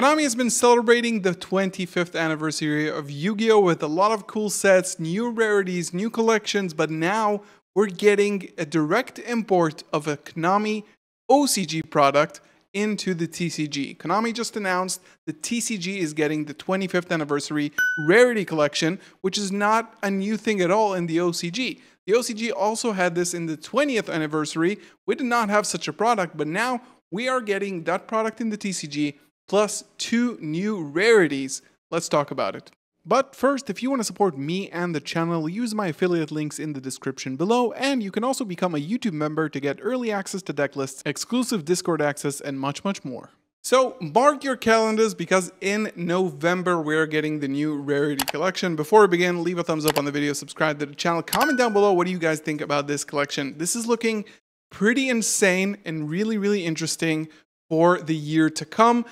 Konami has been celebrating the 25th anniversary of Yu-Gi-Oh! With a lot of cool sets, new rarities, new collections, but now we're getting a direct import of a Konami OCG product into the TCG. Konami just announced the TCG is getting the 25th anniversary rarity collection, which is not a new thing at all in the OCG. The OCG also had this in the 20th anniversary. We did not have such a product, but now we are getting that product in the TCG plus 2 new rarities. Let's talk about it. But first, if you want to support me and the channel, use my affiliate links in the description below, and you can also become a YouTube member to get early access to deck lists, exclusive Discord access, and much more. So mark your calendars because in November we're getting the new rarity collection. Before we begin, leave a thumbs up on the video, subscribe to the channel, comment down below what do you guys think about this collection. This is looking pretty insane and really interesting for the year to come.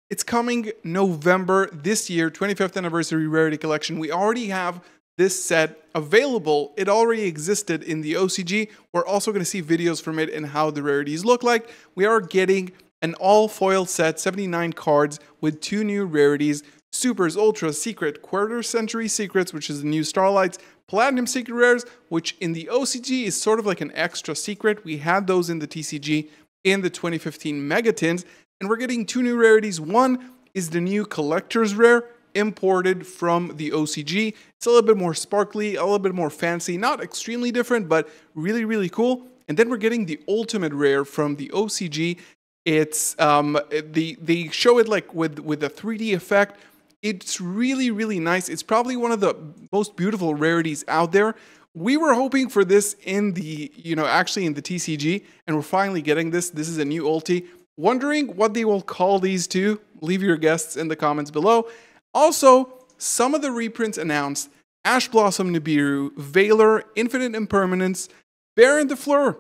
It's coming November this year, 25th anniversary rarity collection. We already have this set available. It already existed in the OCG. We're also going to see videos from it and how the rarities look like. We are getting an all foil set, 79 cards with 2 new rarities, Supers, Ultras, Secret, Quarter Century Secrets, which is the new Starlights, Platinum Secret Rares, which in the OCG is sort of like an extra secret. We had those in the TCG in the 2015 Megatins. And we're getting 2 new rarities. One is the new Collector's Rare imported from the OCG. It's a little bit more sparkly, a little bit more fancy, not extremely different, but really cool. And then we're getting the Ultimate Rare from the OCG. It's they show it like with a 3D effect. It's really nice. It's probably one of the most beautiful rarities out there. We were hoping for this in the, actually in the TCG, and we're finally getting this. This is a new ulti. Wondering what they will call these two? Leave your guesses in the comments below. Also, some of the reprints announced: Ash Blossom Nibiru, Veiler, Infinite Impermanence, Baron de Fleur,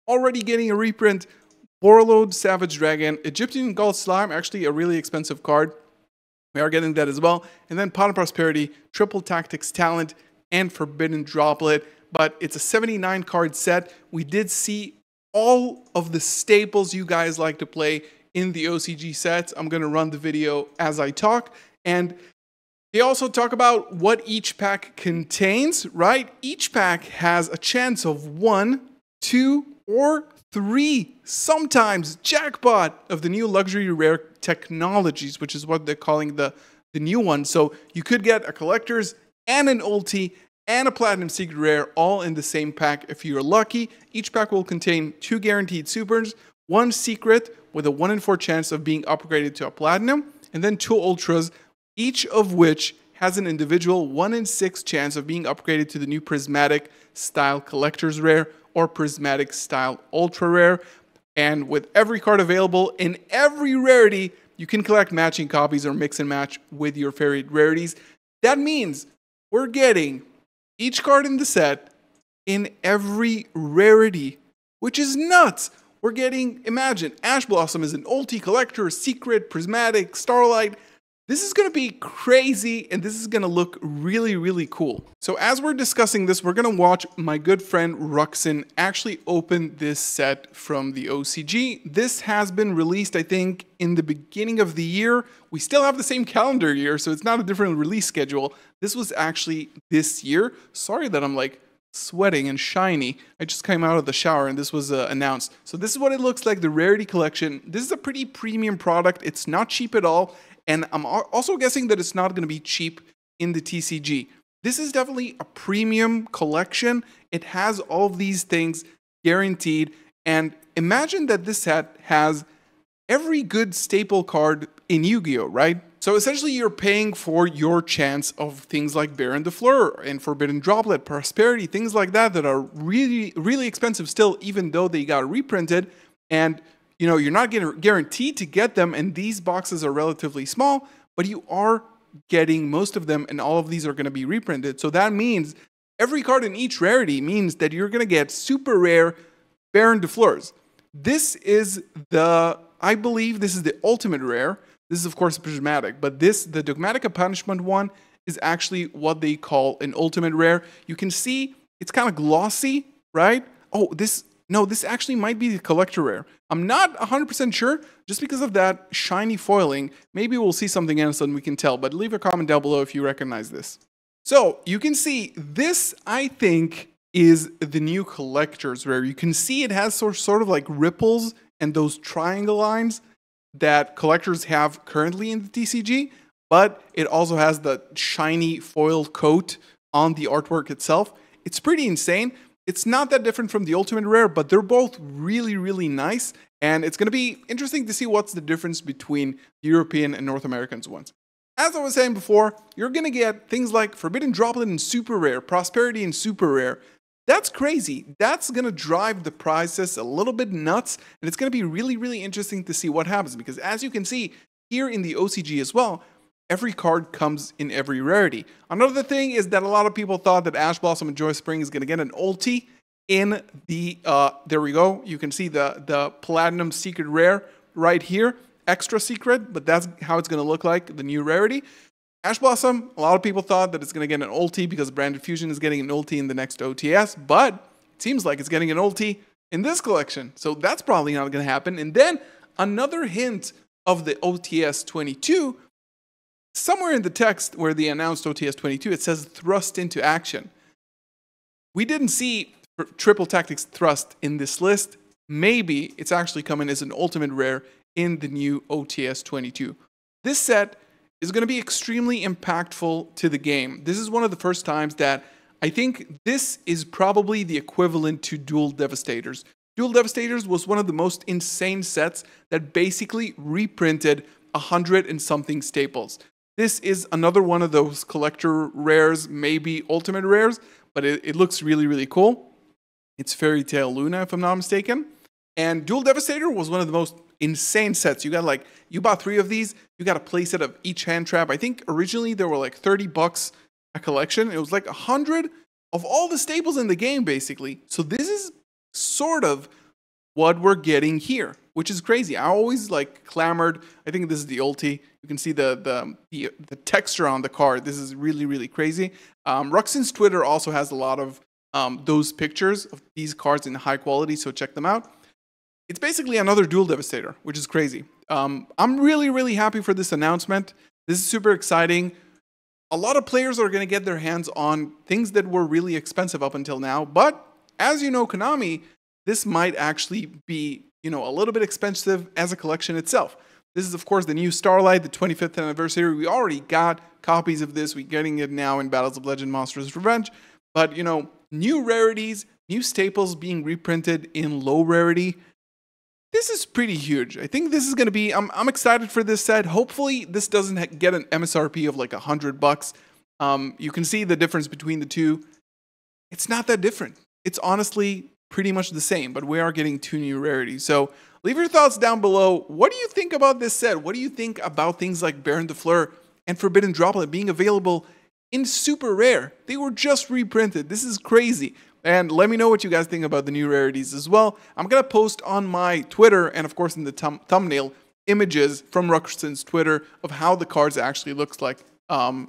already getting a reprint, Borreload Savage Dragon, Egyptian Gold Slime, actually a really expensive card. We are getting that as well. And then Pot of Prosperity, Triple Tactics Talent, and Forbidden Droplet. But it's a 79 card set. We did see all of the staples you guys like to play in the OCG sets. I'm going to run the video as I talk. And they also talk about what each pack contains, right? Each pack has a chance of 1, 2, or 3, sometimes jackpot, of the new luxury rare technologies, which is what they're calling the new one. So you could get a collector's and an ulti and a platinum secret rare all in the same pack if you're lucky. Each pack will contain 2 guaranteed supers, 1 secret with a 1 in 4 chance of being upgraded to a platinum, and then 2 ultras, each of which has an individual 1 in 6 chance of being upgraded to the new prismatic style collector's rare or prismatic style ultra rare. And with every card available in every rarity, you can collect matching copies or mix and match with your favorite rarities. That means we're getting each card in the set in every rarity, which is nuts. We're getting, imagine, Ash Blossom is an ulti, collector, secret, prismatic, starlight. This is going to be crazy, and this is going to look really cool. So as we're discussing this, we're going to watch my good friend Ruxin actually open this set from the OCG. This has been released, I think, in the beginning of the year. We still have the same calendar year, so it's not a different release schedule. This was actually this year. Sorry that I'm like sweating and shiny. I just came out of the shower and this was announced. So this is what it looks like, the rarity collection. This is a pretty premium product. It's not cheap at all. And I'm also guessing that it's not going to be cheap in the TCG. This is definitely a premium collection. It has all of these things guaranteed. And imagine that this set has every good staple card in Yu-Gi-Oh, right? So essentially you're paying for your chance of things like Baron de Fleur and Forbidden Droplet, Prosperity, things like that are really expensive still, even though they got reprinted. And you're not guaranteed to get them, and these boxes are relatively small, but you are getting most of them, and all of these are going to be reprinted. So that means every card in each rarity means that you're going to get super rare Baron de Fleurs. This is I believe this is the ultimate rare. This is, of course, prismatic, but the Dogmatic Punishment one is actually what they call an ultimate rare. You can see it's kind of glossy, right? Oh, this no, this actually might be the collector rare. I'm not 100% sure, just because of that shiny foiling. Maybe we'll see something else and we can tell, but leave a comment down below if you recognize this. So you can see this, I think, is the new collector's rare. You can see it has sort of like ripples and those triangle lines that collectors have currently in the TCG, but it also has the shiny foiled coat on the artwork itself. It's pretty insane. It's not that different from the Ultimate Rare, but they're both really, really nice, and it's going to be interesting to see what's the difference between the European and North American ones. As I was saying before, you're going to get things like Forbidden Droplet and Super Rare, Prosperity and Super Rare. That's crazy. That's going to drive the prices a little bit nuts, and it's going to be really, really interesting to see what happens, because as you can see here in the OCG as well, every card comes in every rarity. Another thing is that a lot of people thought that Ash Blossom and Joy Spring is going to get an ulti in the, there we go. You can see the Platinum Secret Rare right here. Extra secret, but that's how it's going to look like, the new rarity. Ash Blossom, a lot of people thought that it's going to get an ulti because Branded Fusion is getting an ulti in the next OTS, but it seems like it's getting an ulti in this collection. So that's probably not going to happen. And then another hint of the OTS 22, somewhere in the text where they announced OTS 22, it says Thrust into Action. We didn't see Triple Tactics Thrust in this list. Maybe it's actually coming as an ultimate rare in the new OTS 22. This set is going to be extremely impactful to the game. This is one of the first times that I think this is probably the equivalent to Dual Devastators. Dual Devastators was one of the most insane sets that basically reprinted 100 and something staples. This is another one of those collector rares, maybe ultimate rares, but it looks really, really cool. It's Fairy Tail Luna, if I'm not mistaken. And Dual Devastator was one of the most insane sets. You got like, you bought 3 of these, you got a playset of each hand trap. I think originally they were like $30 a collection. It was like 100 of all the staples in the game, basically. So this is sort of what we're getting here, which is crazy. I always like clamored. I think this is the ulti. You can see the texture on the card. This is really, really crazy. Ruxin's Twitter also has a lot of those pictures of these cards in high quality, so check them out. It's basically another Dual Devastator, which is crazy. I'm really, really happy for this announcement. This is super exciting. A lot of players are going to get their hands on things that were really expensive up until now. But as you know, Konami, this might actually be, a little bit expensive as a collection itself. This is, of course, the new Starlight, the 25th anniversary. We already got copies of this. We're getting it now in Battles of Legend Monsters Revenge. But, new rarities, new staples being reprinted in low rarity. This is pretty huge. I think this is going to be, I'm excited for this set. Hopefully this doesn't get an MSRP of like $100. You can see the difference between the two. It's not that different. It's honestly pretty much the same, but we are getting 2 new rarities. So leave your thoughts down below. What do you think about this set? What do you think about things like Baron de Fleur and Forbidden Droplet being available in super rare? They were just reprinted. This is crazy. And let me know what you guys think about the new rarities as well. I'm going to post on my Twitter and, of course, in the thumbnail, images from Ruxin's Twitter of how the cards actually looks like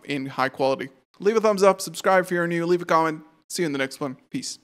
in high quality. Leave a thumbs up, subscribe if you're new, leave a comment. See you in the next one. Peace.